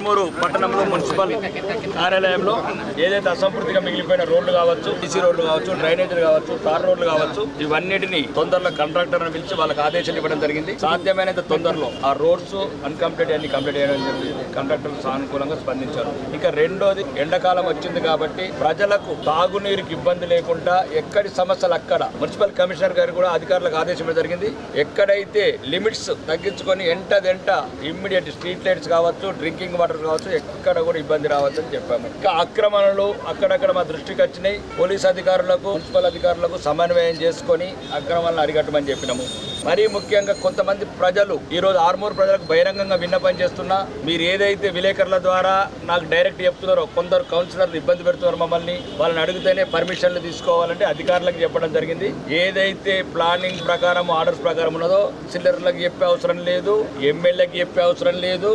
ఆర్మూరు పట్టణంలో మున్సిపల్ కార్యాలయంలో ఏదైతే అసంపూర్తిగా మిగిలిపోయిన రోడ్లు కావచ్చు, సిసి రోడ్లు కావచ్చు, డ్రైనేజీలు కావచ్చు, తార్ రోడ్లు కావచ్చు, ఇవన్నిటిని తొందరలో కాంట్రాక్టర్ని పిలిచి వాళ్ళకి ఆదేశాలు ఇవ్వడం జరిగింది. సాధ్యమైనంత తొందరలో ఆ రోడ్స్ అన్కంప్లీట్ అన్ని కంప్లీట్ చేయడం జరిగింది. కాంట్రాక్టర్లు సానుకూలంగా స్పందించారు. ఇక రెండోది, ఎండాకాలం వచ్చింది కాబట్టి ప్రజలకు తాగునీరుకి ఇబ్బంది లేకుండా ఎక్కడి సమస్యలు అక్కడ మున్సిపల్ కమిషనర్ గారు కూడా అధికారులకు ఆదేశం జరిగింది. ఎక్కడైతే లిమిట్స్ తగ్గించుకొని ఎంటదెంట ఇమ్మీడియట్ స్ట్రీట్ లైట్స్ కావచ్చు, డ్రింకింగ్ వాటర్ కావచ్చు, ఎక్కడ కూడా ఇబ్బంది రావచ్చు అని చెప్పాము. ఇంకా ఆక్రమణలు అక్కడక్కడ మా దృష్టికి వచ్చినాయి. పోలీస్ అధికారులకు, మున్సిపల్ అధికారులకు సమన్వయం చేసుకొని అక్రమాలను అరికట్టమని చెప్పినాము. మరీ ముఖ్యంగా కొంతమంది ప్రజలు ఈరోజు ఆర్మూరు ప్రజలకు బహిరంగంగా విన్నపం చేస్తున్నా, మీరు ఏదైతే విలేకరుల ద్వారా నాకు డైరెక్ట్ చెప్తున్నారో, కొందరు కౌన్సిలర్లు ఇబ్బంది పెడుతున్నారు మమ్మల్ని, వాళ్ళని అడిగితేనే పర్మిషన్లు తీసుకోవాలంటే అధికారులకు చెప్పడం జరిగింది. ఏదైతే ప్లానింగ్ ప్రకారం, ఆర్డర్స్ ప్రకారం ఉన్నదో చిల్లర్లకు చెప్పే అవసరం లేదు, ఎమ్మెల్యేకి చెప్పే అవసరం లేదు,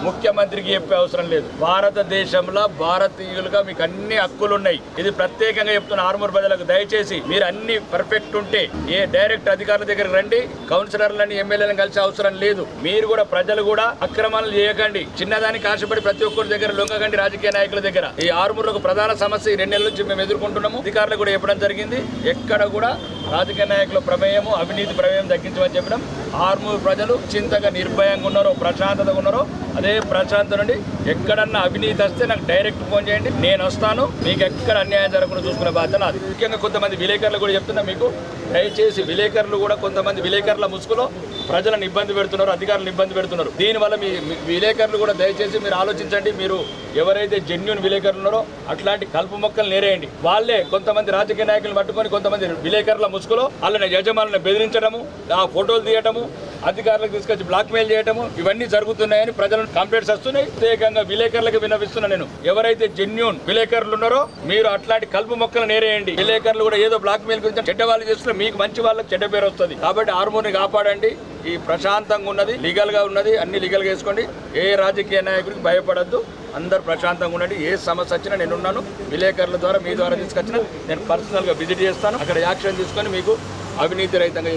ముఖ్యమంత్రికి చెప్పే అవసరం లేదు. భారతదేశంలో భారతీయులుగా మీకు అన్ని హక్కులు ఉన్నాయి. ఇది ప్రత్యేకంగా చెప్తున్న ఆర్మూరు ప్రజలకు, దయచేసి మీరు అన్ని పర్ఫెక్ట్ ఉంటే ఏ డైరెక్ట్ అధికారుల దగ్గరికి రండి. కౌన్సిలర్లని, ఎమ్మెల్యేలను కలిసే అవసరం లేదు. మీరు కూడా, ప్రజలు కూడా అక్రమాలు చేయకండి. చిన్నదానికి ఆశపడి ప్రతి ఒక్కరి దగ్గర లొంగకండి. రాజకీయ నాయకుల దగ్గర ఈ ఆర్మూరుకు ప్రధాన సమస్య 2 నెలల నుంచి మేము ఎదుర్కొంటున్నాము. అధికారులు కూడా చెప్పడం జరిగింది, ఎక్కడ కూడా రాజకీయ నాయకుల ప్రమేయము, అవినీతి ప్రమేయం తగ్గించమని చెప్పడం. ఆర్మూరు ప్రజలు చింతగా, నిర్భయంగా ఉన్నారో, ప్రశాంతతగా ఉన్నారో, అదే ప్రశాంత నుండి ఎక్కడన్నా అవినీతి వస్తే నాకు డైరెక్ట్ ఫోన్ చేయండి, నేను వస్తాను. మీకు ఎక్కడ అన్యాయం జరగకుండా చూసుకునే బాధ్యత నాది. ముఖ్యంగా కొంతమంది విలేకరులు కూడా చెప్తున్నా మీకు, దయచేసి విలేకరులు కూడా, కొంతమంది విలేకరుల ముసుగులో ప్రజలను ఇబ్బంది పెడుతున్నారు, అధికారులను ఇబ్బంది పెడుతున్నారు. దీనివల్ల మీ విలేకరులు కూడా దయచేసి మీరు ఆలోచించండి. మీరు ఎవరైతే జెన్యూన్ విలేకరులు ఉన్నారో అట్లాంటి కలుపు మొక్కలు నేరేయండి. వాళ్ళే కొంతమంది రాజకీయ నాయకులు పట్టుకొని కొంతమంది విలేకరుల ముసుగులో వాళ్ళని యజమానులను బెదిరించడము, ఆ ఫోటోలు తీయటము, అధికారులకు తీసుకొచ్చి బ్లాక్మెయిల్ చేయటము, ఇవన్నీ జరుగుతున్నాయని ప్రజలను కంప్లైంట్స్ వస్తున్నాయి. ప్రత్యేకంగా విలేకరులకు విన్నవిస్తున్నా నేను, ఎవరైతే జెన్యూన్ విలేకరులు ఉన్నారో మీరు అట్లాంటి కలుపు మొక్కలు నేరేయండి. విలేకరులు కూడా ఏదో బ్లాక్మెయిల్ గురించి చెడ్డ వాళ్ళు చేస్తున్నా మీకు మంచి వాళ్ళకి చెడ్డ పేరు వస్తుంది. కాబట్టి ఆర్మూర్ని కాపాడండి. ఈ ప్రశాంతంగా ఉన్నది, లీగల్గా ఉన్నది, అన్ని లీగల్గా వేసుకోండి. ఏ రాజకీయ నాయకుడికి భయపడద్దు, అందరు ప్రశాంతంగా ఉండండి. ఏ సమస్య వచ్చినా నేనున్నాను. విలేకరుల ద్వారా, మీ ద్వారా తీసుకొచ్చినా నేను పర్సనల్గా విజిట్ చేస్తాను. అక్కడ యాక్షన్ తీసుకొని మీకు అవినీతి రహితంగా